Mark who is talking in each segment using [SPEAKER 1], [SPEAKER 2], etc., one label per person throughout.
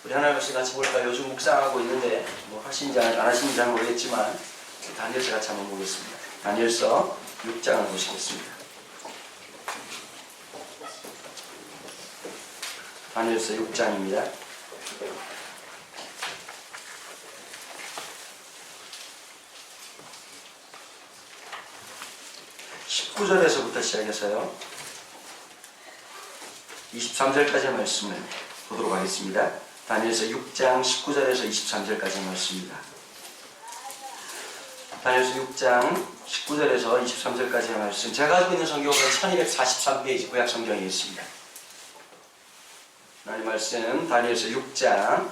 [SPEAKER 1] 우리 하나님께서 같이 볼까? 요즘 묵상하고 있는데 뭐 하신지 안 하신지 잘 모르겠지만 다니엘서 같이 한번 보겠습니다. 다니엘서 6장을 보시겠습니다. 다니엘서 6장입니다. 19절에서부터 시작해서요 23절까지의 말씀을 보도록 하겠습니다. 다니엘서 6장 19절에서 23절까지의 말씀입니다. 다니엘서 6장 19절에서 23절까지의 말씀, 제가 가지고 있는 성경은 1243페이지 구약 성경에 있습니다. 하나님 말씀 다니엘서 6장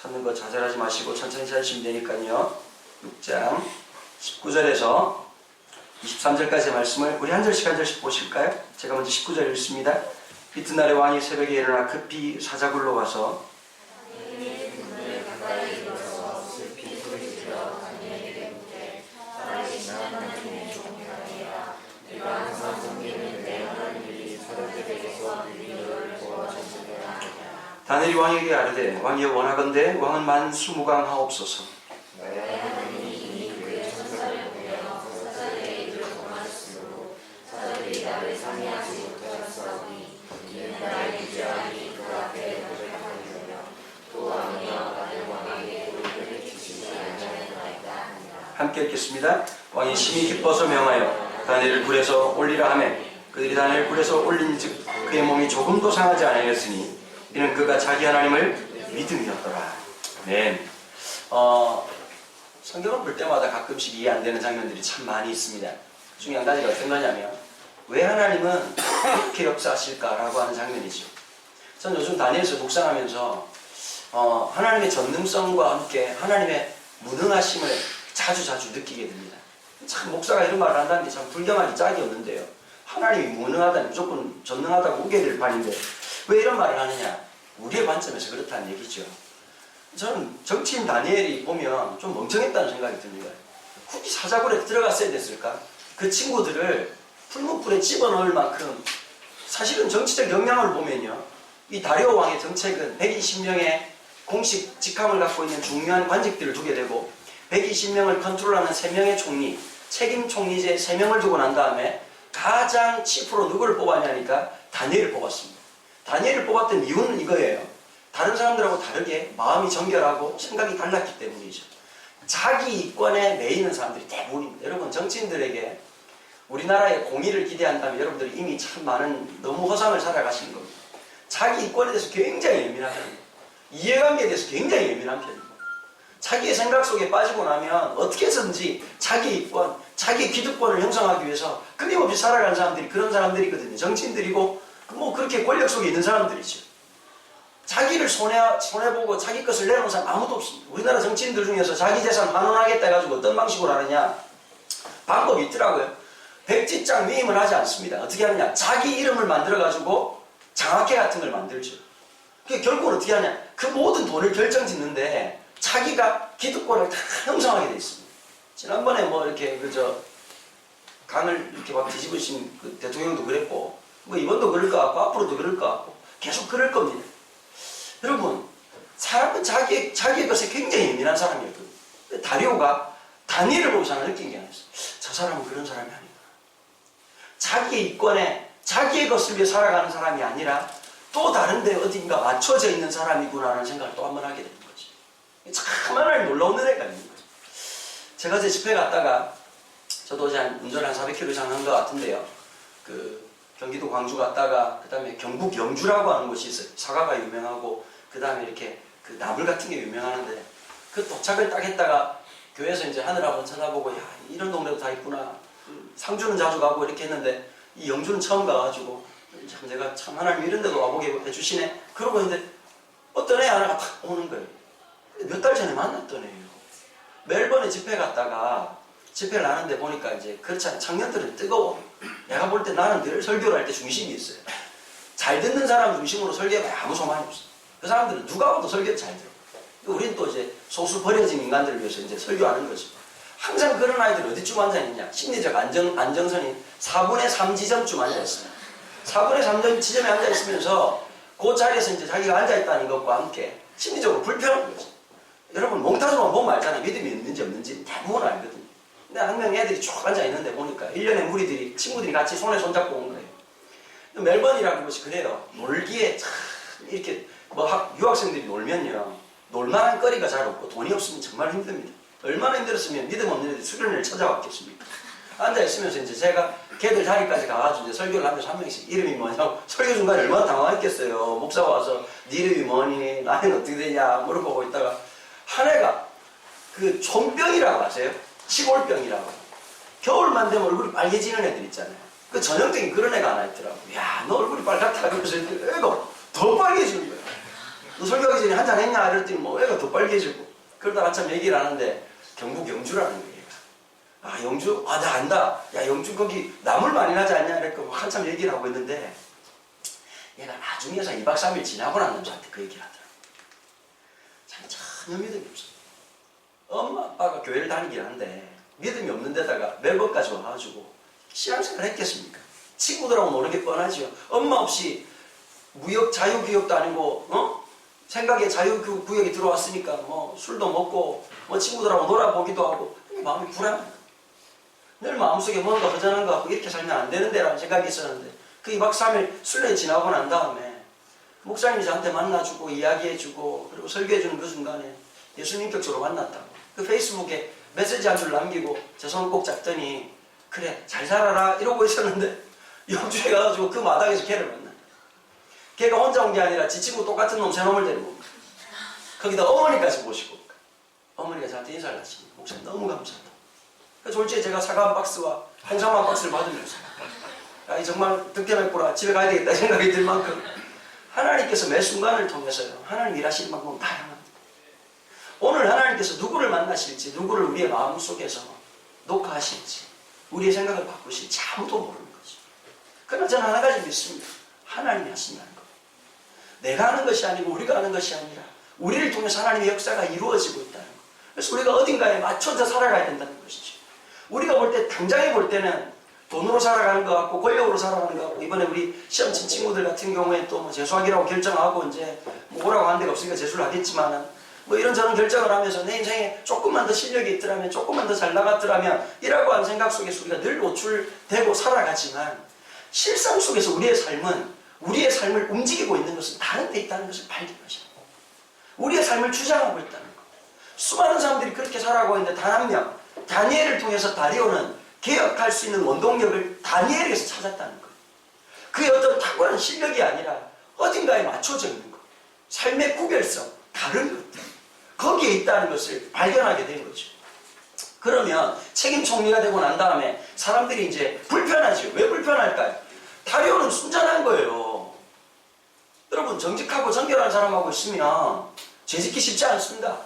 [SPEAKER 1] 찾는 거 좌절하지 마시고 천천히 찾으시면 되니까요. 6장 19절에서 23절까지의 말씀을 우리 한 절씩 한 절씩 보실까요? 제가 먼저 19절 읽습니다. 이튿날에 왕이 새벽에 일어나 급히 사자굴로 가서 다니엘이 왕에게 아뢰되 왕이여 원하건대 왕은 만수무강하옵소서. 함께 읽겠습니다. 왕이 심히 기뻐서 명하여 다니엘을 불에서 올리라 하며 그들이 다니엘을 불에서 올린즉 그의 몸이 조금도 상하지 아니하였으니 이는 그가 자기 하나님을 믿음이었더라. 네. 성경을 볼 때마다 가끔씩 이해 안 되는 장면들이 참 많이 있습니다. 그 중에 한 가지가 어떤 거냐면 왜 하나님은 이렇게 역사하실까라고 하는 장면이죠. 저는 요즘 다니엘서 묵상하면서 하나님의 전능성과 함께 하나님의 무능하심을 자주 느끼게 됩니다. 참 목사가 이런 말을 한다는 게 참 불경하기 짝이 없는데요. 하나님이 무능하다니 무조건 전능하다고 우게 될 판인데 왜 이런 말을 하느냐? 우리의 관점에서 그렇다는 얘기죠. 저는 정치인 다니엘이 보면 좀 멍청했다는 생각이 듭니다. 굳이 사자굴에 들어갔어야 됐을까? 그 친구들을 풀무불에 집어넣을 만큼 사실은 정치적 역량을 보면요. 이 다리오 왕의 정책은 120명의 공식 직함을 갖고 있는 중요한 관직들을 두게 되고 120명을 컨트롤하는 3명의 총리, 책임 총리제 3명을 두고 난 다음에 가장 치프로 누구를 뽑았냐니까 다니엘을 뽑았습니다. 다니엘을 뽑았던 이유는 이거예요. 다른 사람들하고 다르게 마음이 정결하고 생각이 달랐기 때문이죠. 자기 이권에 매이는 사람들이 대부분입니다. 여러분 정치인들에게 우리나라의 공의를 기대한다면 여러분들이 이미 참 많은 너무 허상을 살아가시는 겁니다. 자기 이권에 대해서 굉장히 예민한 편입니다. 이해관계에 대해서 굉장히 예민한 편입니다. 자기의 생각 속에 빠지고 나면 어떻게 해서든지 자기 이권, 자기 기득권을 형성하기 위해서 끊임없이 살아가는 사람들이 그런 사람들이거든요. 정치인들이고 뭐 그렇게 권력 속에 있는 사람들이죠. 자기를 손해보고 자기 것을 내놓은 사람 아무도 없습니다. 우리나라 정치인들 중에서 자기 재산 환원하겠다 해가지고 어떤 방식으로 하느냐? 방법이 있더라고요. 백지장 위임을 하지 않습니다. 어떻게 하느냐? 자기 이름을 만들어가지고 장학회 같은 걸 만들죠. 그게 결국은 어떻게 하냐? 그 모든 돈을 결정짓는데 자기가 기득권을 다 형성하게 돼 있습니다. 지난번에 뭐 이렇게 강을 이렇게 막 뒤집으신 그 대통령도 그랬고 뭐 이번도 그럴 것 같고 앞으로도 그럴 것 같고 계속 그럴 겁니다. 여러분 사람은 자기의 것에 굉장히 예민한 사람이었거든요. 다리오가 다니엘을 보고서 하나 느낀 게 하나 있어요. 저 사람은 그런 사람이 아니다. 자기의 이권에 자기의 것을 위해 살아가는 사람이 아니라 또 다른 데 어딘가 맞춰져 있는 사람이구나라는 생각을 또 한 번 하게 되는 거죠. 참 하나님 놀라운 은혜가 있는 거죠. 제가 어제 집회 갔다가 저도 어제 운전 한 400km 이상 한 것 같은데요. 경기도 광주 갔다가 그 다음에 경북 영주라고 하는 곳이 있어요. 사과가 유명하고 그 다음에 이렇게 그 나물 같은 게 유명하는데 그 도착을 딱 했다가 교회에서 이제 하늘 한번 쳐다보고 야 이런 동네도 다 있구나. 상주는 자주 가고 이렇게 했는데 이 영주는 처음 가가지고 참 내가 참 하나님 이런 데도 와보게 해주시네. 그러고 있는데 어떤 애 하나가 탁 오는 거예요. 몇 달 전에 만났던 애예요. 멜번에 집회 갔다가 집회를 하는데 보니까 이제 그렇지 않아요. 청년들은 뜨거워. 내가 볼 때 나는 늘 설교를 할 때 중심이 있어요. 잘 듣는 사람 중심으로 설교하면 아무 소망이 없어요. 그 사람들은 누가 봐도 설교를 잘 들어요. 우리는 또 이제 소수 버려진 인간들을 위해서 이제 설교하는 거죠. 항상 그런 아이들이 어디쯤 앉아있느냐? 심리적 안정선이 4분의 3 지점쯤 앉아있습니다. 4분의 3 지점에 앉아있으면서 그 자리에서 이제 자기가 앉아있다는 것과 함께 심리적으로 불편한 거죠. 여러분 몽타주로만 보면 알잖아요. 믿음이 있는지 없는지 대부분 알거든요. 근데 한 명 애들이 쭉 앉아있는데 보니까 1년에 무리들이 친구들이 같이 손에 손잡고 온 거예요. 멜번이라는 곳이 그래요. 놀기에 참 이렇게 유학생들이 놀면요, 놀만한 거리가 잘 없고 돈이 없으면 정말 힘듭니다. 얼마나 힘들었으면 믿음 없는 애들이 수련회를 찾아왔겠습니까? 앉아있으면서 이제 제가 걔들 자리까지 가가지고 이제 설교를 하면서 한 명씩 이름이 뭐냐고, 설교 중간에 얼마나 당황했겠어요. 목사가 와서 네 이름이 뭐니? 나이는 어떻게 되냐? 물어보고 있다가 한 애가 그 촌병이라고 아세요? 시골병이라고. 겨울만 되면 얼굴이 빨개지는 애들 있잖아요. 그 전형적인 그런 애가 하나 있더라고. 야, 너 얼굴이 빨갛다. 그러면서 애가 더 빨개지는 거야. 너 설교하기 전에 한잔 했냐? 이랬더니 뭐 애가 더 빨개지고. 그러다 한참 얘기를 하는데 경북 영주라는 거예요. 얘가. 아, 영주? 아, 나 안다. 야, 영주 거기 나물 많이 나지 않냐? 이랬고 한참 얘기를 하고 있는데 얘가 나중에서 2박 3일 지나고 난 남자한테 그 얘기를 하더라고. 자기 전혀 믿음이 없어. 엄마 아빠가 교회를 다니긴 한데 믿음이 없는 데다가 멜번까지 와가지고 신앙생활 했겠습니까? 친구들하고 노는 게 뻔하죠. 엄마 없이 무역 자유구역도 아니고 생각에 자유구역이 들어왔으니까 뭐 술도 먹고 뭐 친구들하고 놀아보기도 하고 마음이 불안합니다. 늘 마음속에 뭔가 허전한 것 같고 이렇게 살면 안 되는데라는 생각이 있었는데 그 2박 3일 순례 지나고 난 다음에 목사님이 저한테 만나주고 이야기해주고 그리고 설교해주는 그 순간에 예수님 격적으로 만났다고 그 페이스북에 메시지 한 줄 남기고 제 손 꼭 잡더니 그래 잘 살아라 이러고 있었는데 영주에 가가지고 그 마당에서 걔를 만나. 걔가 혼자 온 게 아니라 지 친구 똑같은 놈 세 놈을 데리고 온 거야. 거기다 어머니까지 모시고 온 거야. 어머니가 저한테 인사를 하시니 목사님 너무 감사하다. 그래서 졸지에 제가 사과 한 박스와 홍삼 한 박스를 받으면서 야, 정말 득템했구나 집에 가야 되겠다 생각이 들 만큼 하나님께서 매 순간을 통해서요 하나님 일하시는 방법은 다양합니다. 오늘 하나님께서 누구를 만나실지 누구를 우리의 마음속에서 녹화하실지 우리의 생각을 바꾸실지 아무도 모르는 거죠. 그러나 저는 하나 가지 믿습니다. 하나님이 하신다는 것. 내가 하는 것이 아니고 우리가 하는 것이 아니라 우리를 통해서 하나님의 역사가 이루어지고 있다는 것. 그래서 우리가 어딘가에 맞춰서 살아가야 된다는 것이죠. 우리가 볼 때 당장에 볼 때는 돈으로 살아가는 것 같고 권력으로 살아가는 것 같고 이번에 우리 시험 친 친구들 같은 경우에 또 뭐 재수하기라고 결정하고 이제 뭐 오라고 하는 데가 없으니까 재수를 하겠지만은 뭐 이런저런 결정을 하면서 내 인생에 조금만 더 실력이 있더라면 조금만 더 잘 나갔더라면 이라고 하는 생각 속에서 우리가 늘 노출되고 살아가지만 실상 속에서 우리의 삶을 움직이고 있는 것은 다른 데 있다는 것을 발견하셔야 합니다. 우리의 삶을 주장하고 있다는 것. 수많은 사람들이 그렇게 살아가고 있는데 단 한 명 다니엘을 통해서 다리오는 개혁할 수 있는 원동력을 다니엘에서 찾았다는 것. 그의 어떤 탁월한 실력이 아니라 어딘가에 맞춰져 있는 것. 삶의 구별성, 다른 것들. 거기에 있다는 것을 발견하게 된 거죠. 그러면 책임 총리가 되고 난 다음에 사람들이 이제 불편하죠. 왜 불편할까요? 다리오는 순전한 거예요. 여러분 정직하고 정결한 사람하고 있으면 죄짓기 쉽지 않습니다.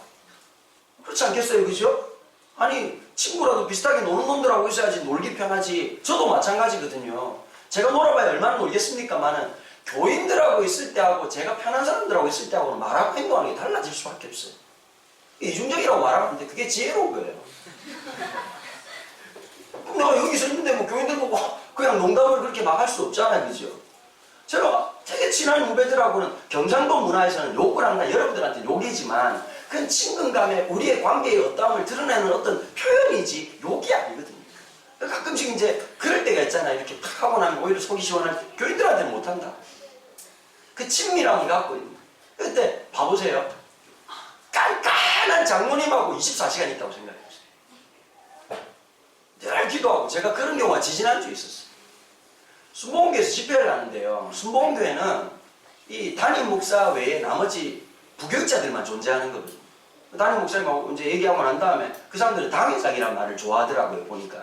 [SPEAKER 1] 그렇지 않겠어요? 그죠? 아니 친구라도 비슷하게 노는 놈들하고 있어야지 놀기 편하지. 저도 마찬가지거든요. 제가 놀아봐야 얼마나 놀겠습니까마는 교인들하고 있을 때하고 제가 편한 사람들하고 있을 때하고는 말하고 행동하는 게 달라질 수밖에 없어요. 이중적이라고 말하는데 그게 지혜로운 거예요. 그럼 내가 여기서 있는데 뭐 교인들 보고 그냥 농담을 그렇게 막 할 수 없잖아요. 그죠? 제가 되게 친한 후배들하고는 경상도 문화에서는 욕을 한다. 여러분들한테 욕이지만 그건 친근감에 우리의 관계의 어떠함을 드러내는 어떤 표현이지 욕이 아니거든요. 가끔씩 이제 그럴 때가 있잖아요. 이렇게 탁 하고 나면 오히려 속이 시원할 때 교인들한테는 못한다. 그 친밀함을 갖고 있는 거예요. 그때 봐보세요. 깐깐한 장로님하고 24시간 있다고 생각해보세요. 늘 기도하고 제가 그런 경우가 지지난주에 있었어요. 순복음교회에서 집회를 하는데요. 순복음교회는 이 담임 목사 외에 나머지 부교육자들만 존재하는 거거든요. 담임 목사님하고 이제 얘기하고 난 다음에 그 사람들은 당회장이라는 말을 좋아하더라고요. 보니까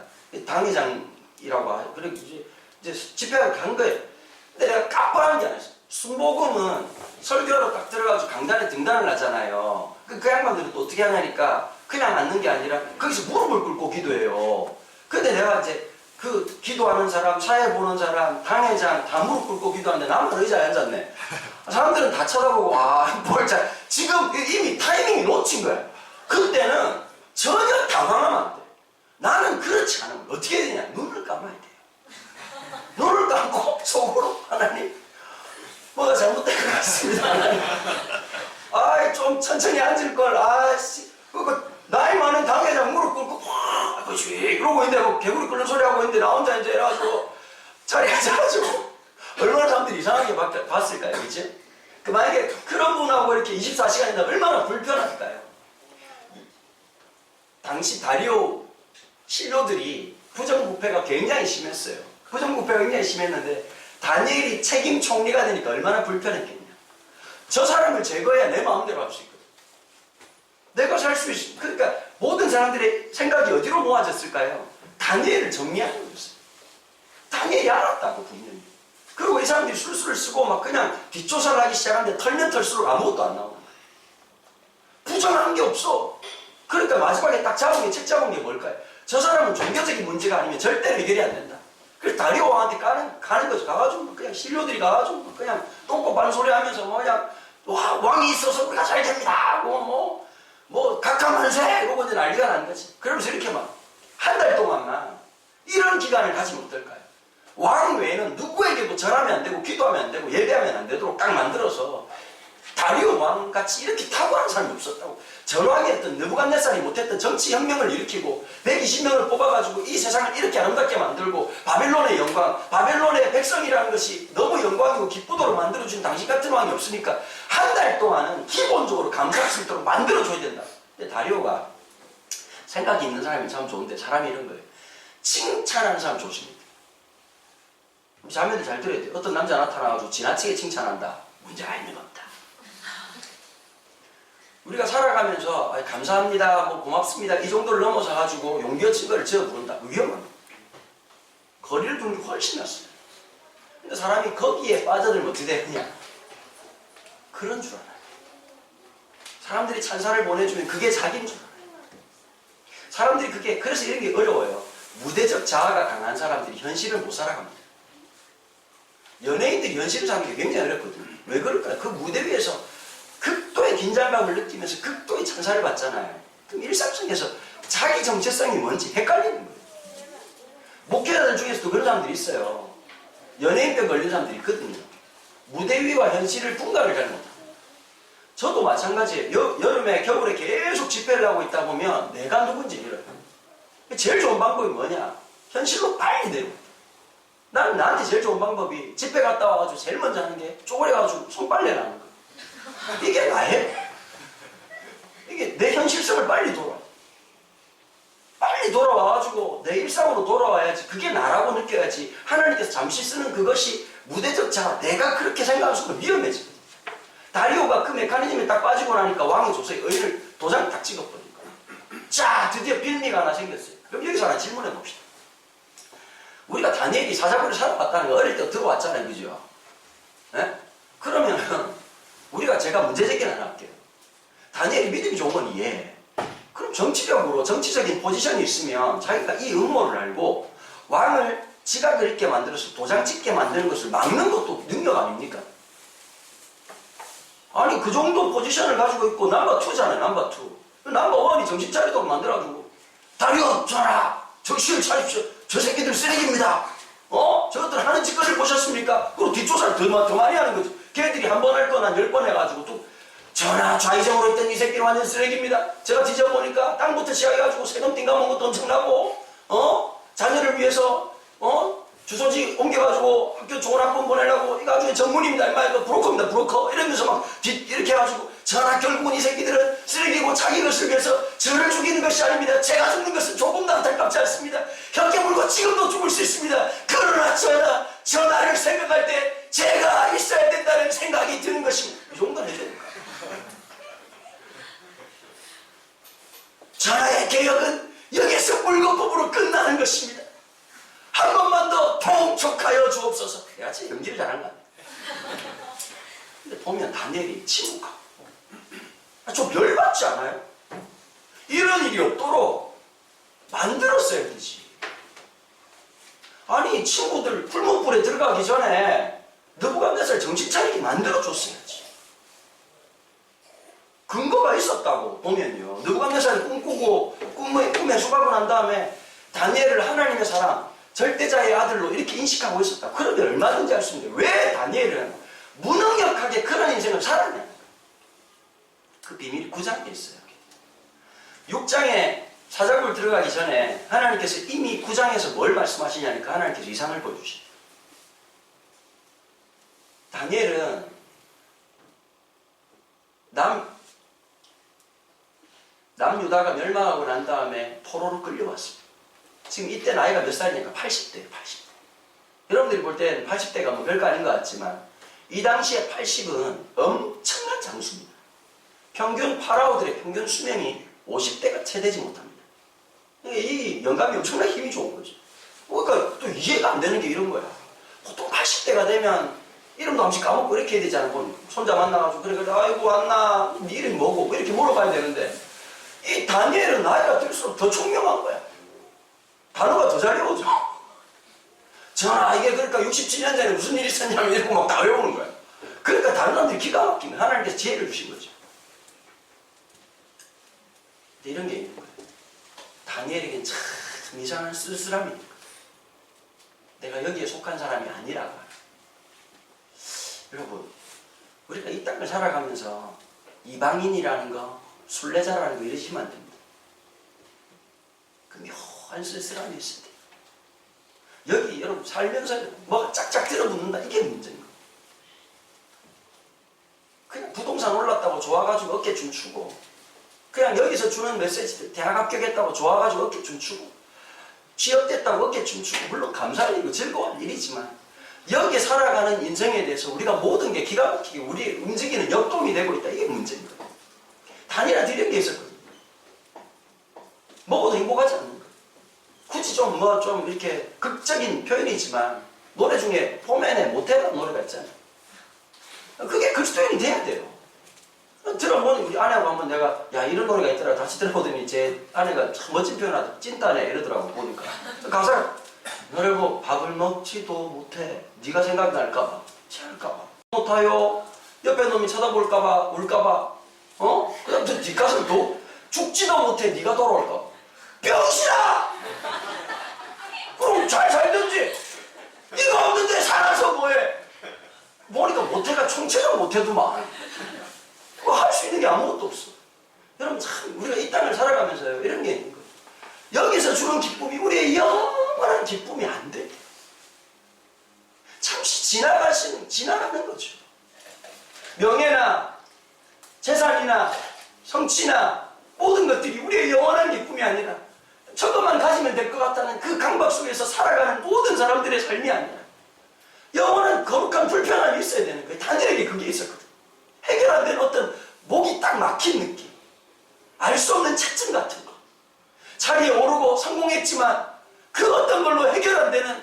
[SPEAKER 1] 당회장이라고 하죠. 그래서 이제 집회를 간 거예요. 근데 내가 깜빡한 게 아니었어요. 순복음은 설교로 딱 들어가서 강단에 등단을 하잖아요. 그 양반들은 또 어떻게 하냐니까 그냥 앉는 게 아니라 거기서 무릎을 꿇고 기도해요. 근데 내가 이제 그 기도하는 사람, 사회 보는 사람, 당회장 다 무릎 꿇고 기도하는데 나만 의자에 앉았네. 사람들은 다 쳐다보고 지금 이미 타이밍이 놓친 거야. 그때는 전혀 당황하면 안 돼. 나는 그렇지 않으면 어떻게 해야 되냐? 눈을 감아야 돼요. 눈을 감고 속으로 하나님 뭐가 잘못된 것 같습니다. 아이, 좀 천천히 앉을걸. 아씨, 나이 많은 당회장 무릎 꿇고 아버지 이러고 있는데 뭐 개구리 끓는 소리 하고 있는데 나 혼자 이제 이래가지고 자리에 앉아가지고 얼마나 사람들이 이상하게 봤을까요, 그치? 만약에 그런 분하고 이렇게 24시간이나 얼마나 불편할까요? 당시 다리오 신료들이 부정부패가 굉장히 심했어요. 부정부패가 굉장히 심했는데 다니엘이 책임 총리가 되니까 얼마나 불편했겠냐. 저 사람을 제거해야 내 마음대로 할 수 있거든. 내가 살 수 있어. 그러니까 모든 사람들의 생각이 어디로 모아졌을까요? 다니엘을 정리하는 거였어요. 다니엘이 알았다고 분명히. 그리고 이 사람들이 술술을 쓰고 막 그냥 뒷조사를 하기 시작하는데 털면 털수록 아무것도 안 나오는 거야. 부정한 게 없어. 그러니까 마지막에 딱 잡은 게 책 잡은 게 뭘까요? 저 사람은 종교적인 문제가 아니면 절대로 해결이 안 된다. 그래서 다리오 왕한테 가는 거죠. 가가지고 그냥 신료들이 가가지고 그냥 똥꼬 바른 소리 하면서 뭐 그냥 왕이 있어서 우리가 잘 됩니다. 뭐 각하만세 이러고 이제 난리가 나는 거지. 그러면서 이렇게 막 한 달 동안만 이런 기간을 가지면 어떨까요? 왕 외에는 누구에게도 절하면 안 되고 기도하면 안 되고 예배하면 안 되도록 딱 만들어서 다리오 왕같이 이렇게 탁월한 사람이 없었다고. 전왕이 했던 느부갓네살이 못했던 정치혁명을 일으키고 120명을 뽑아가지고 이 세상을 이렇게 아름답게 만들고 바벨론의 영광, 바벨론의 백성이라는 것이 너무 영광이고 기쁘도록 만들어준 당신 같은 왕이 없으니까 한 달 동안은 기본적으로 감사할 수 있도록 만들어줘야 된다. 근데 다리오가 생각이 있는 사람이 참 좋은데 사람이 이런 거예요. 칭찬하는 사람 조심해야 돼. 자매들 잘 들어야 돼. 어떤 남자 나타나가지고 지나치게 칭찬한다. 문제가 있는 겁니다. 우리가 살아가면서 감사합니다, 뭐 고맙습니다 이 정도를 넘어서 가지고 용기 얻은 거를 지어 부른다. 위험합니다. 거리를 두는 게 훨씬 낫어요. 근데 사람이 거기에 빠져들면 어떻게 되느냐? 그런 줄 알아요. 사람들이 찬사를 보내주면 그게 자기인 줄 알아요. 사람들이 그래서 이런 게 어려워요. 무대적 자아가 강한 사람들이 현실을 못 살아갑니다. 연예인들이 현실을 사는 게 굉장히 어렵거든요. 왜 그럴까요? 그 무대 위에서 극도의 긴장감을 느끼면서 극도의 찬사를 받잖아요. 그럼 일상속에서 자기 정체성이 뭔지 헷갈리는 거예요. 목회자들 중에서도 그런 사람들이 있어요. 연예인병 걸린 사람들이 있거든요. 무대 위와 현실을 분간을 잘 못합니다. 저도 마찬가지예요. 여름에 겨울에 계속 집회를 하고 있다 보면 내가 누군지 잃어요. 제일 좋은 방법이 뭐냐? 현실로 빨리 내려. 나는 나한테 제일 좋은 방법이 집회 갔다 와가지고 제일 먼저 하는 게 쪼그려가지고 손빨래 나는 거예요. 이게 나예요. 이게 내 현실성을 빨리 돌아와가지고 내 일상으로 돌아와야지. 그게 나라고 느껴야지. 하나님께서 잠시 쓰는 그것이 무대적 자아, 내가 그렇게 생각할 수 있는 위험해지거든. 다리오가 그 메커니즘에 딱 빠지고 나니까 왕이 조서의 의를 도장 딱 찍어버린 거야. 자, 드디어 빌미가 하나 생겼어요. 그럼 여기서 하나 질문해 봅시다. 우리가 다니엘이 사자굴을 살아봤다는 거 어릴 때 들어왔잖아요, 그죠? 네? 그러면 우리가 제가 문제 제기를 하나 할게요. 다니엘이 믿음이 좋은 건 이해해. 그럼 정치적으로 정치적인 포지션이 있으면 자기가 이 음모를 알고 왕을 지가 그렇게 만들어서 도장 찍게 만드는 것을 막는 것도 능력 아닙니까? 아니 그 정도 포지션을 가지고 있고 넘버 2잖아요. 넘버 2. 넘버 1이 정신 차리도록 만들어가지고 다리오 전하 정신을 차립시오. 저 새끼들 쓰레기입니다. 저것들 하는 짓거리를 보셨습니까? 그리고 뒷조사를 더 많이 하는 거죠. 걔들이 한 번 할 건 한 10번 해가지고 또 전하 좌의정으로 있던 이 새끼는 완전 쓰레기입니다. 제가 뒤져보니까 땅부터 시작해가지고 세금 띵가먹은 것도 엄청나고 자녀를 위해서 주소지 옮겨가지고 학교 좋은 학번 보내려고 이거 나중에 전문입니다. 이거 브로커입니다. 브로커 이러면서 막 이렇게 해가지고 전하 결국은 이 새끼들은 쓰레기고 자기 것을 위해서 저를 죽이는 것이 아닙니다. 제가 죽는 것은 조금도 안타깝지 않습니다. 혀깨 물고 지금도 죽을 수 있습니다. 그러나 전하를 생각할 때 제가 있어야 된다는 생각이 드는 것입니다. 이 정도는 해야 됩니까? 전하의 개혁은 여기서 물거품으로 끝나는 것입니다. 한 번만 더 통촉하여 주옵소서. 내가 진짜 연기를 잘한 거 아니야. 근데 보면 다니엘이 침묵하고 좀 열받지 않아요? 이런 일이 없도록 만들었어야 되지. 아니 친구들 풀문불에 들어가기 전에 느부갓네살 정신 차리게 만들어줬어야지. 근거가 있었다고 보면요. 느부갓네살이 꿈꾸고 꿈에 수박을 난 다음에 다니엘을 하나님의 사람 절대자의 아들로 이렇게 인식하고 있었다. 그러면 얼마든지 할 수 있는데 왜 다니엘은 무능력하게 그런 인생을 살았냐. 그 비밀이 9장에 있어요. 6장에 사자굴 들어가기 전에 하나님께서 이미 9장에서 뭘 말씀하시냐니까 하나님께서 이상을 보여주시죠. 다니엘은 남유다가 멸망하고 난 다음에 포로로 끌려왔습니다. 지금 이때 나이가 몇 살이니까 80대예요. 80대. 여러분들이 볼 땐 80대가 뭐 별거 아닌 것 같지만 이 당시에 80은 엄청난 장수입니다. 평균 파라오들의 평균 수명이 50대가 채 되지 못합니다. 이 영감이 엄청나게 힘이 좋은 거죠. 그러니까 또 이해가 안 되는 게 이런 거야. 보통 80대가 되면 이름도 한 번씩 까먹고 이렇게 해야 되잖아. 손자 만나가지고 그래 아이고 왔나 네 이름이 뭐고 뭐 이렇게 물어봐야 되는데 이 다니엘은 나이가 들수록 더 총명한 거야. 단어가 더 잘 외워져. 전하 이게 그러니까 67년 전에 무슨 일이 있었냐면 이러고 막 다 외우는 거야. 그러니까 다른 사람들이 기가 막히면 하나님께서 지혜를 주신 거죠. 근데 이런 게 있는 거예요. 다니엘에겐 참 이상한 쓸쓸함이 있는 거예요. 내가 여기에 속한 사람이 아니라고. 여러분, 우리가 이 땅을 살아가면서 이방인이라는 거, 순례자라는 거 이러시면 안 됩니다. 그 묘한 쓸쓸함이 있을 때 여기 여러분 살면서 뭐가 짝짝 들어붙는다. 이게 문제인 거예요. 그냥 부동산 올랐다고 좋아가지고 어깨 춤추고 그냥 여기서 주는 메시지들 대학 합격했다고 좋아가지고 어깨 춤추고 취업됐다고 어깨 춤추고 물론 감사할 일이고 즐거운 일이지만 여기 살아가는 인생에 대해서 우리가 모든 게 기가 막히게 우리 움직이는 역동이 되고 있다. 이게 문제인 거예요. 단일한테 이런 게 있었거든요. 먹어도 행복하지 않는 거예요. 굳이 좀 이렇게 극적인 표현이지만 노래 중에 포맨의 모태라는 노래가 있잖아요. 그게 그리스도인이 돼야 돼요. 들어보니 우리 아내하고 한번 내가 야 이런 노래가 있더라 다시 들어보더니 제 아내가 참 멋진 표현하다 찐따네 이러더라고 보니까 가사 너를 뭐 밥을 먹지도 못해 네가 생각날까봐 체할까봐 못하요 옆에 놈이 쳐다볼까봐 울까봐 그 다음 저 뒷가슴 또 죽지도 못해 네가 돌아올까봐 병신아 그럼 잘 살든지 네가 없는데 살아서 뭐해 보니까 못해가 총체적 못해도만 할 수 있는 게 아무것도 없어. 여러분 참 우리가 이 땅을 살아가면서요 이런 게 있는 거예요. 여기서 주는 기쁨이 우리의 영원한 기쁨이 안 돼. 잠시 지나가는 거죠. 명예나 재산이나 성취나 모든 것들이 우리의 영원한 기쁨이 아니라 저것만 가지면 될 것 같다는 그 강박 속에서 살아가는 모든 사람들의 삶이 아니라 영원한 거룩한 불편함이 있어야 되는 거예요. 다니엘에게 그게 있었거든. 해결 안 된 어떤 목이 딱 막힌 느낌, 알 수 없는 채증 같은 거, 자리에 오르고 성공했지만 그 어떤 걸로 해결 안 되는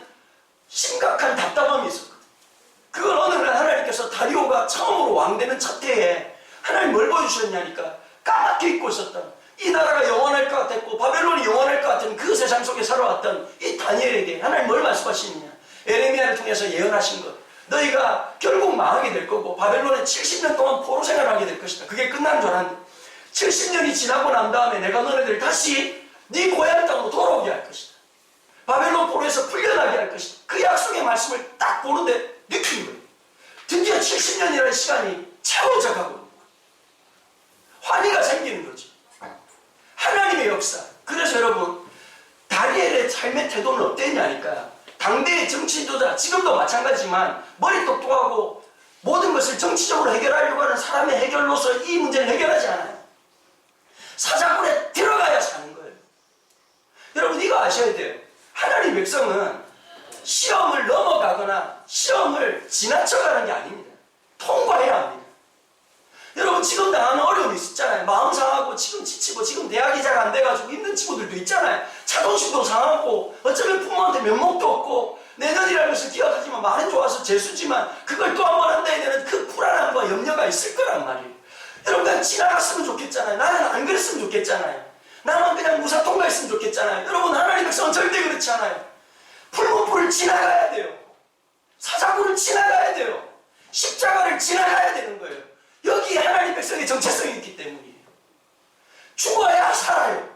[SPEAKER 1] 심각한 답답함이 있었거든. 그걸 어느 날 하나님께서 다리오가 처음으로 왕되는 첫 해에 하나님 뭘 보여주셨냐니까 까맣게 잊고 있었던 이 나라가 영원할 것 같았고 바벨론이 영원할 것 같은 그 세상 속에 살아왔던 이 다니엘에게 하나님 뭘 말씀하시느냐, 에레미야를 통해서 예언하신 것, 너희가 결국 망하게 될 거고 바벨론에 70년 동안 포로 생활하게 될 것이다. 그게 끝난 줄 알았는데 70년이 지나고 난 다음에 내가 너네들 다시 네 고향 땅으로 돌아오게 할 것이다. 바벨론 포로에서 풀려나게 할 것이다. 그 약속의 말씀을 딱 보는데 느낀 거예요. 드디어 70년이라는 시간이 채워져 가고 있는 거예요. 환희가 생기는 거죠. 하나님의 역사. 그래서 여러분 다니엘의 삶의 태도는 어땠냐니까 당대의 정치 지도자, 지금도 마찬가지지만 머리 똑똑하고 모든 것을 정치적으로 해결하려고 하는 사람의 해결로서 이 문제를 해결하지 않아요. 사자굴에 들어가야 사는 거예요. 여러분 이거 아셔야 돼요. 하나님 백성은 시험을 넘어가거나 시험을 지나쳐가는 게 아닙니다. 통과해야 합니다. 여러분 지금 당하는 어려움이 있었잖아요. 마음 상하고 지금 지치고 지금 대학이 잘 안 돼가지고 힘든 친구들도 있잖아요. 자존심도 상하고 어쩌면 부모한테 면목도 없고 내년이라는 것을 기억하지만 말은 좋아서 재수지만 그걸 또 한 번 한다야 되는 그 불안함과 염려가 있을 거란 말이에요. 여러분 그냥 지나갔으면 좋겠잖아요. 나는 안 그랬으면 좋겠잖아요. 나만 그냥 무사 통과했으면 좋겠잖아요. 여러분 하나님 백성은 절대 그렇지 않아요. 풀무불을 지나가야 돼요. 사자굴을 지나가야 돼요. 십자가를 지나가야 되는 거예요. 여기에 하나님 백성의 정체성이 있기 때문이에요. 죽어야 살아요.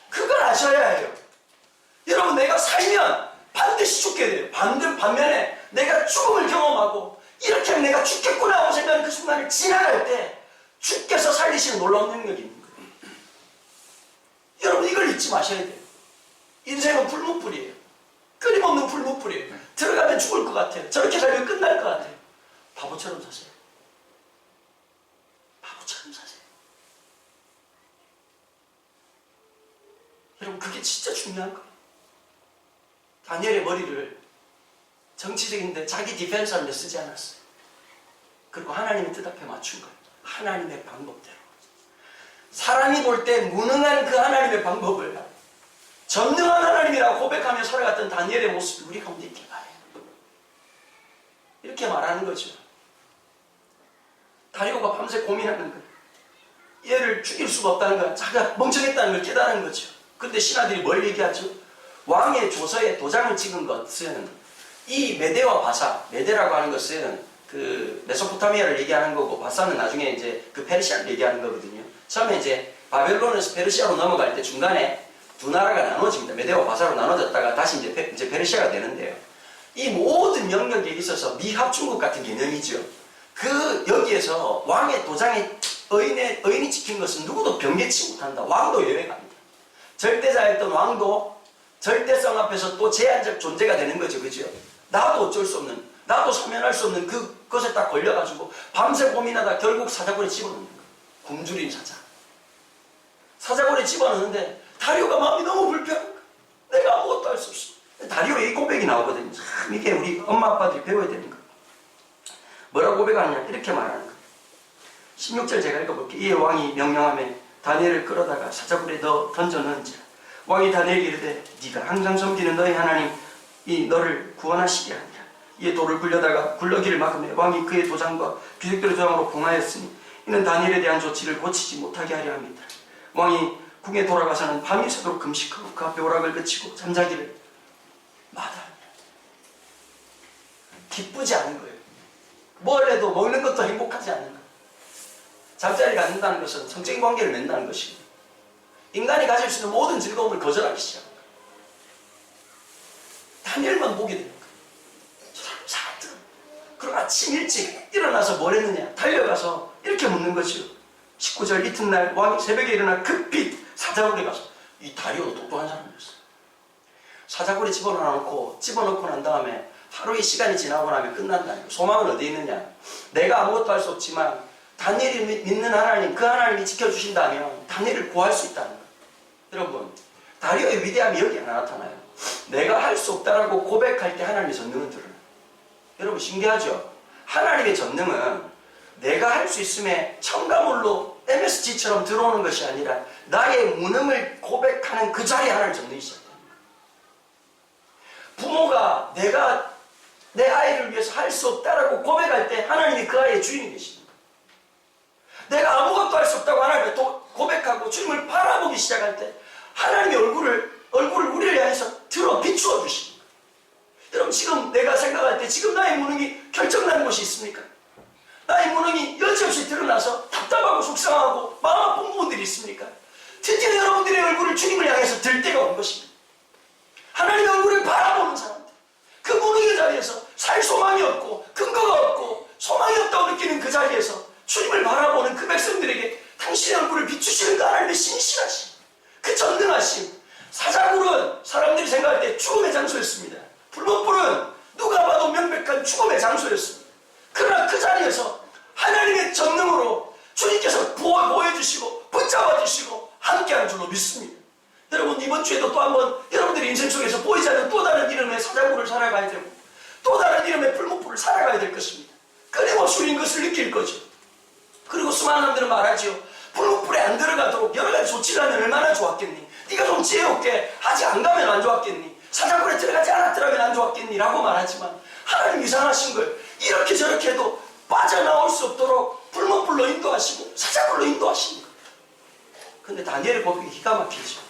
[SPEAKER 1] 그걸 아셔야 해요. 여러분 내가 살면 반드시 죽게 돼요. 반면에 내가 죽음을 경험하고 이렇게 순간을 지나갈 때 주께서 살리시는 놀라운 능력이 있는 거예요. 여러분 이걸 잊지 마셔야 돼요. 인생은 풀무불이에요. 끊임없는 풀무불이에요. 들어가면 죽을 것 같아요. 저렇게 살면 끝날 것 같아요. 바보처럼 사세요. 바보처럼 사세요. 여러분 그게 진짜 중요한 거예요. 다니엘의 머리를 정치적인데 자기 디펜스 하는데 쓰지 않았어요. 그리고 하나님의 뜻 앞에 맞춘 거예요. 하나님의 방법대로. 사람이 볼 때 무능한 그 하나님의 방법을 전능한 하나님이라고 고백하며 살아갔던 다니엘의 모습이 우리 가운데 있길 바래요. 이렇게 말하는 거죠. 다리오가 밤새 고민하는 거예요. 얘를 죽일 수가 없다는 거야. 자기가 멍청했다는 걸 깨달은 거죠. 그런데 신하들이 뭘 얘기하죠? 왕의 조서에 도장을 찍은 것은 이 메대와 바사, 메대라고 하는 것은 그 메소포타미아를 얘기하는 거고 바사는 나중에 이제 그 페르시아를 얘기하는 거거든요. 처음에 이제 바벨론에서 페르시아로 넘어갈 때 중간에 두 나라가 나눠집니다. 메대와 바사로 나눠졌다가 다시 이제 페르시아가 되는데요. 이 모든 영역에 있어서 미합중국 같은 개념이죠. 그 여기에서 왕의 도장에 의인이 찍힌 것은 누구도 변개치 못한다. 왕도 예외갑니다. 절대자였던 왕도 절대성 앞에서 또 제한적 존재가 되는 거죠. 그죠? 나도 어쩔 수 없는, 나도 사면할 수 없는 그것에 딱 걸려가지고 밤새 고민하다 결국 사자굴에 집어넣는 거예요. 굶주린 사자. 사자굴에 집어넣는데 다리오가 마음이 너무 불편한 거예요. 내가 아무것도 할 수 없어. 다리오의 이 고백이 나오거든요. 참 이게 우리 엄마 아빠들이 배워야 되는 거예요. 뭐라고 고백하느냐? 이렇게 말하는 거예요. 16절 제가 읽어볼게요. 이에 왕이 명령하며 다니엘을 끌어다가 사자굴에 던져 넣은지라. 왕이 다니엘에게 이르되 네가 항상 섬기는 너의 하나님이 너를 구원하시게 하니라. 이에 돌을 굴려다가 굴러기를 막으며 왕이 그의 도장과 귀족들의 조항으로 봉하였으니 이는 다니엘에 대한 조치를 고치지 못하게 하려 합니다. 왕이 궁에 돌아가서는 밤이 새도록 금식하고 그 앞에 오락을 그치고 잠자기를 마다합니다. 기쁘지 않은 거예요. 뭘 해도 먹는 것도 행복하지 않는 거예요. 잠자리가 안 된다는 것은 성적인 관계를 맺는다는 것이고 인간이 가질 수 있는 모든 즐거움을 거절하기 시작합니다. 다니엘만 보게 되는 거예요. 저 사람들은. 그리고 아침 일찍 일어나서 뭘 했느냐? 달려가서 이렇게 묻는 거죠. 19절 이튿날 왕이 새벽에 일어나 급히 사자굴에 가서 이 다리오도 똑똑한 사람이었어요. 사자굴에 집어넣고 난 다음에 하루의 시간이 지나고 나면 끝난다는 거예요. 소망은 어디에 있느냐? 내가 아무것도 할 수 없지만 다니엘이 믿는 하나님, 그 하나님이 지켜주신다면 다니엘을 구할 수 있다는 거예요. 여러분, 다리오의 위대함이 여기 하나 나타나요. 내가 할 수 없다라고 고백할 때 하나님의 전능은 드러나요. 여러분 신기하죠? 하나님의 전능은 내가 할 수 있음에 첨가물로 MSG처럼 들어오는 것이 아니라 나의 무능을 고백하는 그 자리에 하나님의 전능이 시작됩니다. 부모가 내가 내 아이를 위해서 할 수 없다라고 고백할 때 하나님이 그 아이의 주인이 되십니다. 내가 아무것도 할 수 없다고 하나님께 고백하고 주님을 바라보기 시작할 때 하나님의 얼굴을 우리를 향해서 들어 비추어 주십니다. 여러분 지금 내가 생각할 때 지금 나의 무능이 결정나는 것이 있습니까? 나의 무능이 여지없이 드러나서 답답하고 속상하고 마음 아픈 부분들이 있습니까? 드디어 여러분들의 얼굴을 주님을 향해서 들 때가 온 것입니다. 하나님의 얼굴을 바라보는 사람들, 그 무능의 자리에서 살 소망이 없고 근거가 없고 소망이 없다고 느끼는 그 자리에서 주님을 바라보는 그 백성들에게 당신의 얼굴을 비추시는 그 하나님의 신실하심, 그 전능하심. 사자굴은 사람들이 생각할 때 죽음의 장소였습니다. 불못불은 누가 봐도 명백한 죽음의 장소였습니다. 그러나 그 자리에서 하나님의 전능으로 주님께서 보호해주시고 붙잡아주시고 함께하는 줄로 믿습니다. 여러분 이번 주에도 또 한번 여러분들의 인생 속에서 보이지 않는 또 다른 이름의 사자굴을 살아가야 되고 또 다른 이름의 풀무불을 살아가야 될 것입니다. 끊임없이 우리는 것을 느낄 거죠. 그리고 수많은 사람들은 말하지요. 풀무불에 안 들어가도록 여러 가지 조치를 하면 얼마나 좋았겠니? 네가 좀 지혜 없게 아직 안 가면 안 좋았겠니? 사자굴에 들어가지 않았더라면 안 좋았겠니? 라고 말하지만 하나님 이상하신 걸 이렇게 저렇게 해도 빠져나올 수 없도록 풀무불로 인도하시고 사자굴로 인도하십니다. 근데 다니엘의 고백이 기가 막히죠.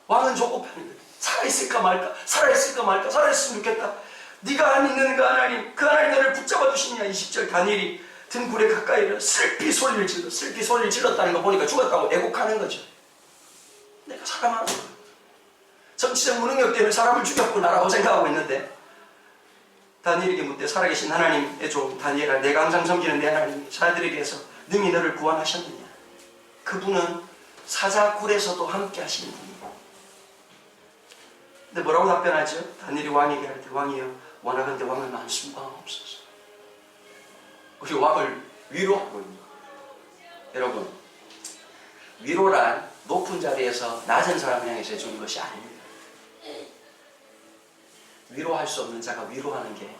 [SPEAKER 1] 왕은 조급하는 거예요. 살아있을까 말까? 살아있을까 말까? 살아있으면 좋겠다. 네가 믿는 그 하나님 너를 붙잡아 주시느냐. 20절 다니엘이 등 굴에 가까이 슬피 소리를 질렀다는 거 보니까 죽었다고 애곡하는 거죠. 내가 사람하는 거예요. 정치적 무능력 때문에 사람을 죽였구나라고 생각하고 있는데 다니엘에게 묻되 살아계신 하나님의 종 다니엘아 내가 항상 섬기는 내 하나님 자들에게서 능히 너를 구원하셨느냐. 그분은 사자굴에서도 함께 하시는 분이에요. 근데 뭐라고 답변하죠? 다니엘이 왕에게 할 때 왕이여 원하건대 왕을 만순광없소서. 우리 왕을 위로하고 있는 거예요. 여러분 위로란 높은 자리에서 낮은 사람을 향해서 해주는 것이 아닙니다. 위로할 수 없는 자가 위로하는 게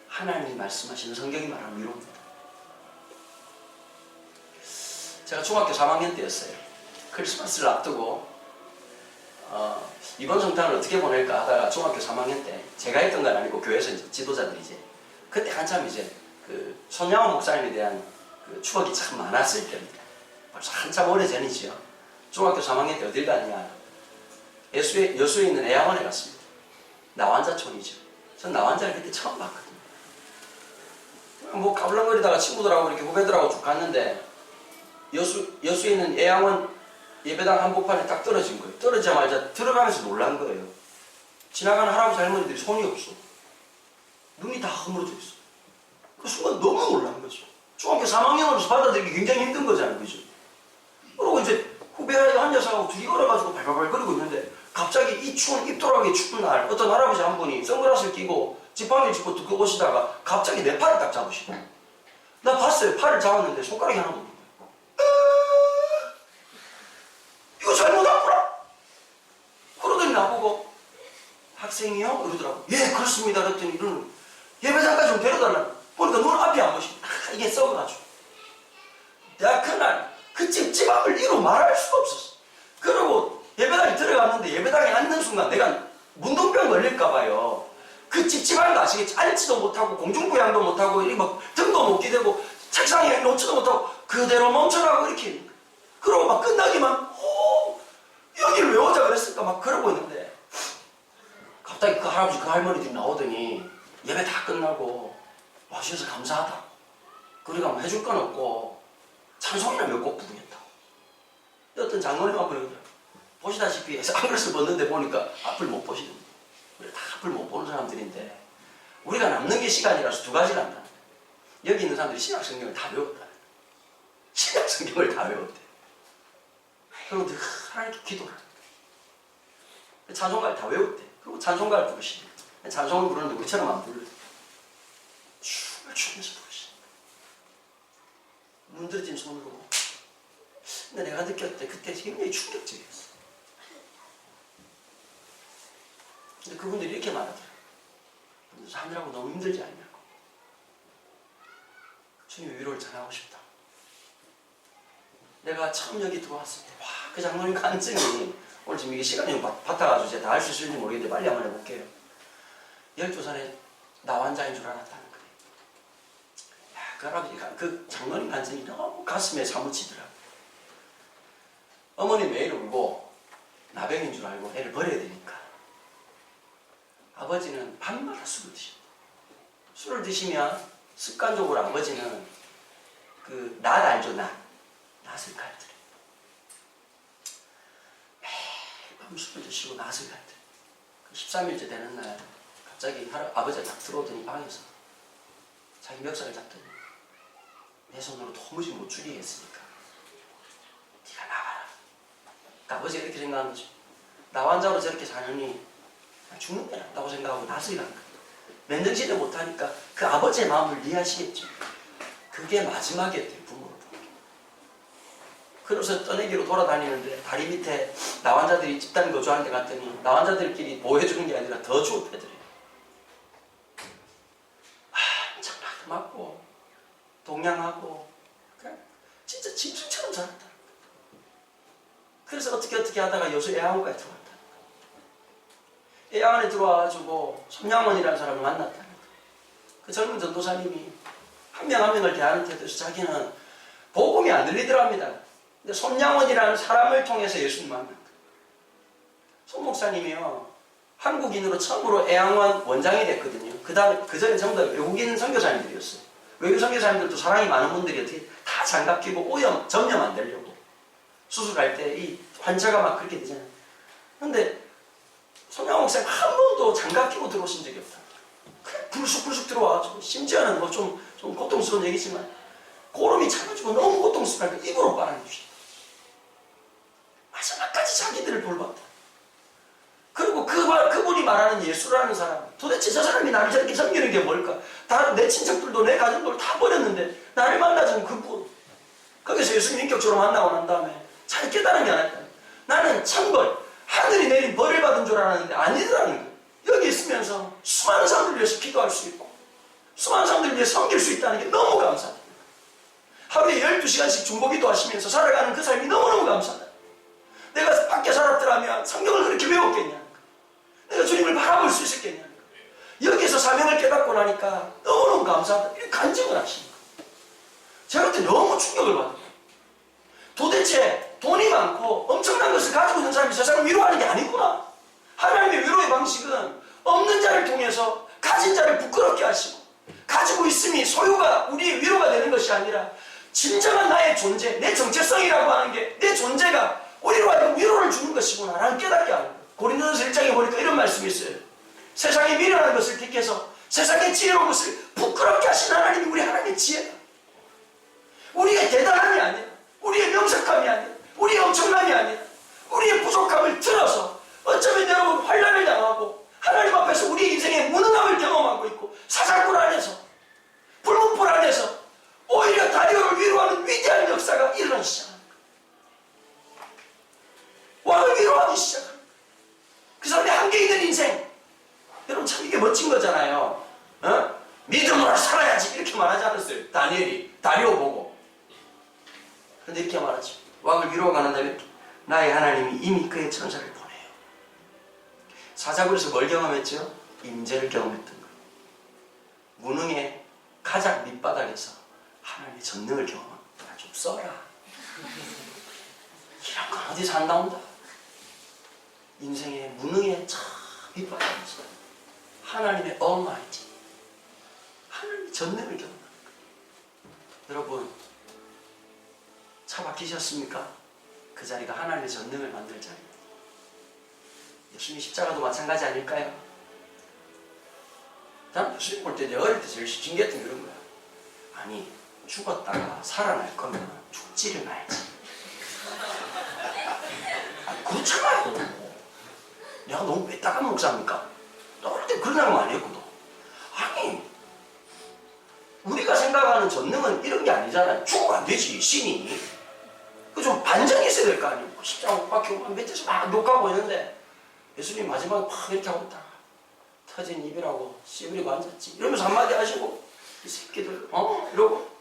[SPEAKER 1] 하나님이 말씀하시는 성경이 말하는 위로입니다. 제가 중학교 3학년 때였어요. 크리스마스를 앞두고 이번 성탄을 어떻게 보낼까 하다가 중학교 3학년 때 제가 했던 건 아니고 교회에서 이제 지도자들이 이제 그때 한참 이제 그 손양원 목사님에 대한 그 추억이 참 많았을 때입니다. 벌써 한참 오래전이지요. 중학교 3학년 때 어딜 갔냐. 여수에 있는 애양원에 갔습니다. 나완자촌이죠. 전 나완자를 그때 처음 봤거든요. 뭐 까불렁거리다가 친구들하고 이렇게 후배들하고 쭉 갔는데 여수에 있는 애양원 예배당 한복판에 딱 떨어진 거예요. 떨어지자마자 들어가면서 놀란 거예요. 지나가는 할아버지 할머니들이 손이 없어. 눈이 다 허물어져 있어. 그 순간 너무 놀란 거죠. 중학교 3학년으로서 받아들이기 굉장히 힘든 거잖아요. 그죠? 그리고 이제 후배가 앉아서 둘이 얼어가지고 발발발 거리고 있는데 갑자기 이 추운 입돌하게 추운 날 어떤 할아버지 한 분이 선글라스를 끼고 지팡이를 짚고 듣고 오시다가 갑자기 내 팔을 딱 잡으시고 나 봤어요. 팔을 잡았는데 손가락이 하나도 없는 거예요. 이거 잘못 왔구나. 그러더니 나보고 학생이요? 이러더라고. 예 그렇습니다. 그랬더니 이러는 예배장까지 좀 데려달라고. 보니까 눈 앞이 안 보시고 이게 썩어가지고 내가 그날 그 찝찝함을 이루 말할 수가 없었어. 그리고 예배당에 들어갔는데 예배당에 앉는 순간 내가 문둥병 걸릴까봐요. 그 찝찝한 거 아시겠지? 앉지도 못하고 공중부양도 못하고 이렇게 막 등도 못 기대고 책상에 놓지도 못하고 그대로 멈춰라고 이렇게 그러고 막 끝나기만 여기를 왜 오자 그랬을까 막 그러고 있는데 갑자기 그 할아버지 그 할머니들이 나오더니 예배 다 끝나고 와주셔서 감사하다. 우리가 뭐 해줄 건 없고 찬송이나 몇 곡 부르겠다고. 어떤 장로님 한 분이 보시다시피 안그릇을 벗는데 보니까 앞을 못 보시는 거예요. 우리가 다 앞을 못 보는 사람들인데 우리가 남는 게 시간이라서 두 가지를 한다. 여기 있는 사람들이 신약 성경을 다 외웠다. 신약 성경을 다 외웠대. 그리고 늘 하나님께 기도를 한다. 찬송가를 다 외웠대. 그리고 찬송가를 부르시는 거예요. 찬송을 부르는데 우리처럼 안 불러요. 춤을 추면서 부르시는 거예요. 문드러진 손으로. 근데 내가 느꼈을 때 그때 굉장히 충격적이었어. 근데 그분들이 이렇게 말하더라고요. 사람들하고 너무 힘들지 않냐고. 주님의 위로를 전하고 싶다. 내가 처음 여기 들어왔을 때, 와, 그 장로님 간증이, 오늘 지금 이게 시간이 바타가지고 제가 다 할 수 있을지 모르겠는데 빨리 한번 해볼게요. 12살에 나환자인 줄 알았다는 거예요. 야, 그 할아버지, 그 장로님 간증이 너무 가슴에 사무치더라고요. 어머니 매일 울고 나병인 줄 알고 애를 버려야 되니까 아버지는 밤마다 술을 드십니다. 술을 드시면 습관적으로 아버지는 그 낫 알죠? 낫을 갈더래요. 매일 밤 술을 드시고 낫을 갈더래요. 13일째 되는 날 갑자기 아버지가 딱 들어오더니 방에서 자기 멱살을 잡더니 내 손으로 도무지 못 죽이겠으니까 네가 나가라. 아버지가 이렇게 생각한 거죠. 나 환자로 저렇게 사느니 죽는 게 낫다고 생각하고 낫을 간 거예요. 맨정신을 못하니까 그 아버지의 마음을 이해하시겠죠. 그게 마지막이었대요. 부모로 보는 게. 그래서 떠내기로 돌아다니는데 다리 밑에 나환자들이 집단 거주하는 데 갔더니 나환자들끼리 보호해주는 게 아니라 더 주업해드려요. 한참 맞고 동냥하고 그냥 진짜 짐승처럼 살았다. 그래서 어떻게 하다가 여수 애양원까지 들어왔다. 애양원에 들어와가지고 손양원이라는 사람을 만났다는 거예요. 그 젊은 전도사님이 한 명 한 명을 대하는 태도에서 자기는 복음이 안 들리더랍니다. 근데 손양원이라는 사람을 통해서 예수님 만난 거예요. 손 목사님이요, 한국인으로 처음으로 애양원 원장이 됐거든요. 그 전에 전부 다 외국인 선교사님들이었어요. 외국 선교사님들도 사랑이 많은 분들이 어떻게 다 장갑 끼고 전염 안 되려고 수술할 때 이 환자가 막 그렇게 되잖아요. 근데 손양원 목사님 한 번도 장갑 끼고 들어오신 적이 없다. 그냥 불쑥불쑥 들어와가지고 심지어는 뭐 좀 고통스러운 얘기지만 고름이 차가지고 너무 고통스러우니까 입으로 빨아내주시. 마지막까지 자기들을 돌봤다. 그리고 그분이 말하는 예수라는 사람, 도대체 저 사람이 나를 저렇게 섬기는 게 뭘까? 다 내 친척들도 내 가족들도 다 버렸는데 나를 만나준 그분. 거기서 예수님 인격적으로 만나고 난 다음에 잘 깨달은 게 아닐까. 나는 천벌, 하늘이 내린 벌을 받은 줄 알았는데 아니더라는 거예요. 여기 있으면서 수많은 사람들 위해서 기도할 수 있고 수많은 사람들 위해 섬길 수 있다는 게 너무 감사합니다. 하루에 12시간씩 중보기도 하시면서 살아가는 그 삶이 너무너무 감사하다. 내가 밖에 살았더라면 성경을 그렇게 외웠겠냐? 내가 주님을 바라볼 수 있었겠냐? 여기서 사명을 깨닫고 나니까 너무너무 감사하다. 이렇게 간증을 하시는 거예요. 제가 그때 너무 충격을 받아요. 도대체 돈이 많고 엄청난 것을 가지고 있는 사람이 세상을 위로하는 게 아니구나. 하나님의 위로의 방식은 없는 자를 통해서 가진 자를 부끄럽게 하시고 가지고 있음이 소유가 우리의 위로가 되는 것이 아니라 진정한 나의 존재, 내 정체성이라고 하는 게 내 존재가 우리로 하여금 위로를 주는 것이구나 라는 깨닫게 하는 거예요. 고린도전서 1장에 보니까 이런 말씀이 있어요. 세상에 미련한 것을 택해서 세상의 지혜로운 것을 부끄럽게 하신 하나님이 우리 하나님의 지혜다. 우리의 대단함이 아니라 우리의 명석함이 아니라 우리의 엄청남이 아니라 우리의 부족함을 들어서 어쩌면 여러분 환난을 당하고 하나님 앞에서 우리 인생의 무능함을 경험하고 있고 사사굴 안에서 불문불 안에서 오히려 다리오를 위로하는 위대한 역사가 일어나기 시작합니다. 왕을 위로하기 시작합니다. 그 사람의 한계 있는 인생. 여러분 참 이게 멋진 거잖아요. 믿음으로 살아야지 이렇게 말하지 않았어요. 다니엘이 다리오 보고. 그런데 이렇게 말하죠. 왕을 위로하는 다음에 나의 하나님이 이미 그의 천사를 보내요. 사사굴에서 뭘 경험했죠? 임재를 경험했던 거예요. 무능의 가장 밑바닥에서 하나님의 전능을 경험한 거야. 좀 써라. 이런 건 어디서 안 나온다. 인생의 무능의 참 밑바닥에서 하나님의 Almighty, 하나님의 전능을 경험하는 거예요. 여러분 차 바뀌셨습니까? 그 자리가 하나님의 전능을 만들 자리입니다. 예수님 십자가도 마찬가지 아닐까요? 나는 예수님 볼 때 어릴 때 제일 신기했던 게 이런 거야. 아니 죽었다가 살아날 거면 죽지를 말지. 그렇잖아요. 내가 너무 빼딱한 목사입니까? 나 어릴 때 그런 생각 많이 했거든. 아니 우리가 생각하는 전능은 이런 게 아니잖아요. 죽으면 안 되지 신이. 그 좀 반전이 있어야 될 거 아니에요. 십자가 못 박히고 밑에서 막 욕하고 있는데 예수님 마지막에 팍 이렇게 하고 있다가 터진 입이라고 씨부리고 앉았지. 이러면서 한마디 하시고 이 새끼들 이러고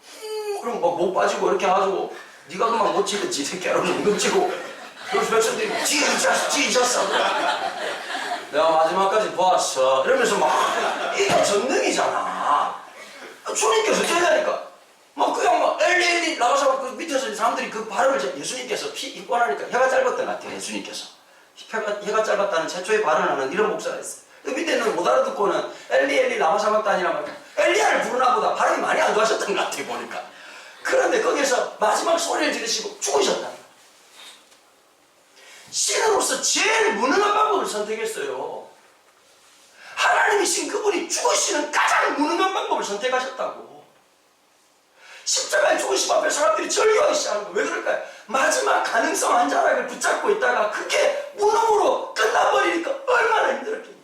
[SPEAKER 1] 그럼 막 못 빠지고 이렇게 해가지고 네가 그만 못 치겠지 새끼라고 응급치고 그래서 백성들이 찢었어 내가 마지막까지 보았어 이러면서 막 이게 전능이잖아. 주님께서 제자니까 막 그냥 막 엘리 나가서 그 밑에서 사람들이 그 발언을 예수님께서 피 입고 나니까 혀가 짧았던 것 같아요. 예수님께서 혀가 짧았다는 최초의 발언하는 이런 목사가 있어요. 그 밑에는 못 알아듣고는 엘리 라마사박단이란 말이야. 엘리야를 부르나 보다 발음이 많이 안 좋아하셨던 것 같아요 보니까. 그런데 거기에서 마지막 소리를 지르시고 죽으셨다. 신으로서 제일 무능한 방법을 선택했어요. 하나님이신 그분이 죽으시는 가장 무능한 방법을 선택하셨다고. 십자가에 죽으심 앞에 사람들이 절규하기 시작하는 거예요. 왜 그럴까요? 마지막 가능성 한 자락을 붙잡고 있다가 그게 무능으로 끝나버리니까 얼마나 힘들었겠냐.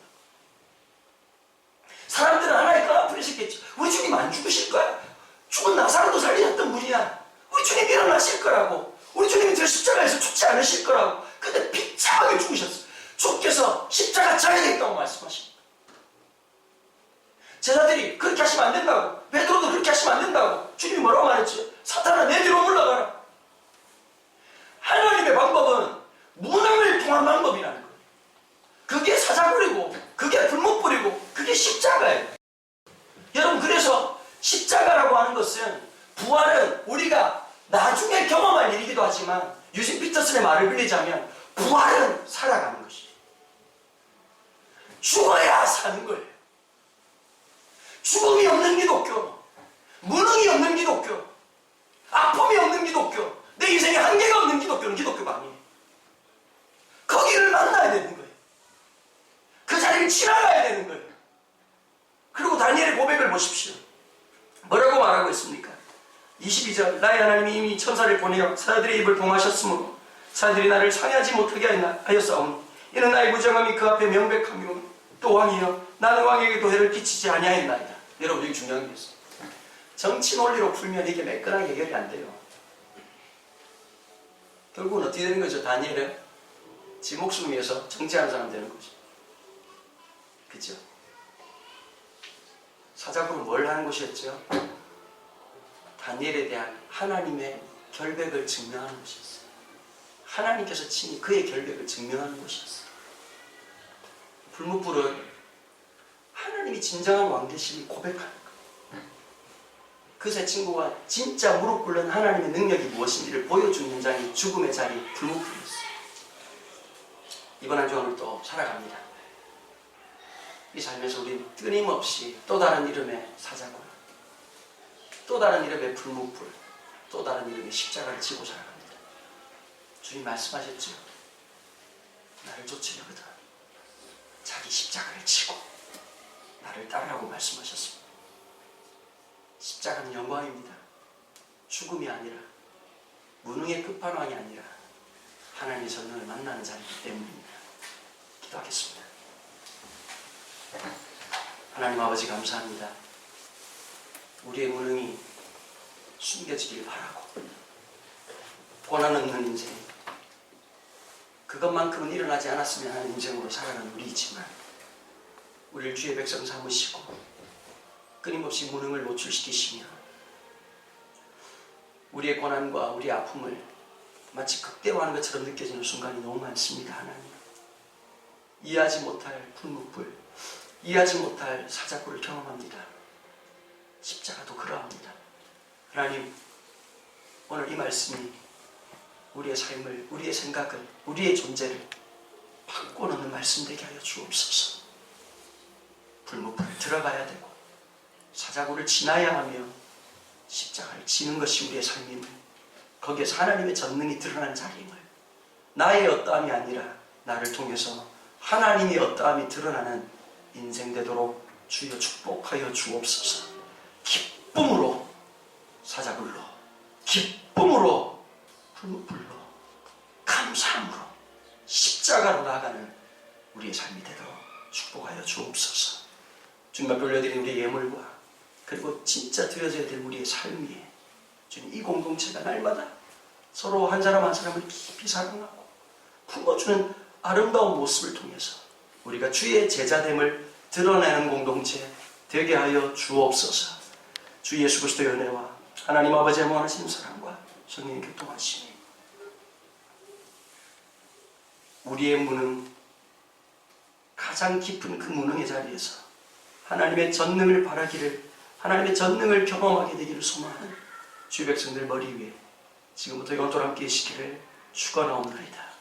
[SPEAKER 1] 사람들은 하나의 뼈아프를 시켰죠. 우리 주님 안 죽으실 거야. 죽은 나사로도 살리셨던 분이야. 우리 주님 일어나실 거라고. 우리 주님이 저 십자가에서 죽지 않으실 거라고. 근데 비참하게 죽으셨어요. 주께서 십자가 져야 되겠다고 말씀하십니다. 제자들이 그렇게 하시면 안 된다고. 베드로도 그렇게 하시면 안 된다고. 주님이 뭐라고 말했죠? 사탄아 내 뒤로 물러가라. 하나님의 방법은 무능을 통한 방법이라는 거예요. 그게 사자굴이고 그게 불못불이고 그게 십자가예요. 여러분 그래서 십자가라고 하는 것은 부활은 우리가 나중에 경험할 일이기도 하지만 유진 피터슨의 말을 빌리자면 부활은 살아가는 것이에요. 죽어야 사는 거예요. 죽음이 없는 기독교, 무능이 없는 기독교, 아픔이 없는 기독교, 내 인생에 한계가 없는 기독교는 기독교가 아니에요. 거기를 만나야 되는 거예요. 그 자리를 지나가야 되는 거예요. 그리고 다니엘 22절 나의 하나님이 이미 천사를 보내어 사자들의 입을 봉하셨으므로 사자들이 나를 상해하지 못하게 하였사오니 이는 나의 무정함이 그 앞에 명백하며 또 왕이여 나는 왕에게도 해를 끼치지 아니하였나이다. 여러분, 여기 중요한 게 있어요. 정치 논리로 풀면 이게 매끈하게 해결이 안 돼요. 결국은 어떻게 되는 거죠? 다니엘은 지 목숨을 위해서 정치하는 사람 되는 거죠. 그죠? 사자굴은 뭘 하는 곳이었죠? 다니엘에 대한 하나님의 결백을 증명하는 곳이었어요. 하나님께서 친히 그의 결백을 증명하는 곳이었어요. 불묵불은 하나님이 진정한 왕 되심을 고백하는 거예요. 그새 친구가 진짜 무릎 꿇는 하나님의 능력이 무엇인지를 보여준 현장이 죽음의 자리 불묵불이었어요. 이번 한 주간을 또 살아갑니다. 이 삶에서 우리는 끊임없이 또 다른 이름의 사자굴, 또 다른 이름의 불묵불, 또 다른 이름의 십자가를 지고 살아갑니다. 주님 말씀하셨죠. 나를 쫓으려거든 자기 십자가를 지고 나를 따르라고 말씀하셨습니다. 십자가는 영광입니다. 죽음이 아니라, 무능의 끝판왕이 아니라 하나님의 전능을 만나는 자리이기 때문입니다. 기도하겠습니다. 하나님 아버지 감사합니다. 우리의 무능이 숨겨지길 바라고 고난 없는 인생, 그것만큼은 일어나지 않았으면 하는 인생으로 살아가는 우리이지만 우리를 주의 백성 삼으시고 끊임없이 무능을 노출시키시며 우리의 고난과 우리의 아픔을 마치 극대화하는 것처럼 느껴지는 순간이 너무 많습니다. 하나님, 이해하지 못할 불묵불, 이해하지 못할 사자굴을 경험합니다. 십자가도 그러합니다. 하나님, 오늘 이 말씀이 우리의 삶을, 우리의 생각을, 우리의 존재를 바꿔놓는 말씀 되게 하여 주옵소서. 불묵불을 들어가야 되고 사자굴을 지나야 하며 십자가를 지는 것이 우리의 삶임을, 거기에서 하나님의 전능이 드러난 자리임을, 나의 어떠함이 아니라 나를 통해서 하나님의 어떠함이 드러나는 인생 되도록 주여 축복하여 주옵소서. 기쁨으로 사자굴로, 기쁨으로 불묵불로, 감사함으로 십자가로 나아가는 우리의 삶이 되도록 축복하여 주옵소서. 주님 앞에 올려드린 우리의 예물과 그리고 진짜 드려져야 될 우리의 삶이, 주님, 이 공동체가 날마다 서로 한 사람 한 사람을 깊이 사랑하고 품어주는 아름다운 모습을 통해서 우리가 주의 제자됨을 드러내는 공동체 되게 하여 주옵소서. 주 예수 그리스도의 은혜와 하나님 아버지의 무한하신 사랑과 성령의 교통하심이 우리의 무능, 가장 깊은 그 무능의 자리에서 하나님의 전능을 바라기를, 하나님의 전능을 경험하게 되기를 소망하는 주의 백성들 머리 위에 지금부터 영토를 함께 계시기를 축원하옵나이다.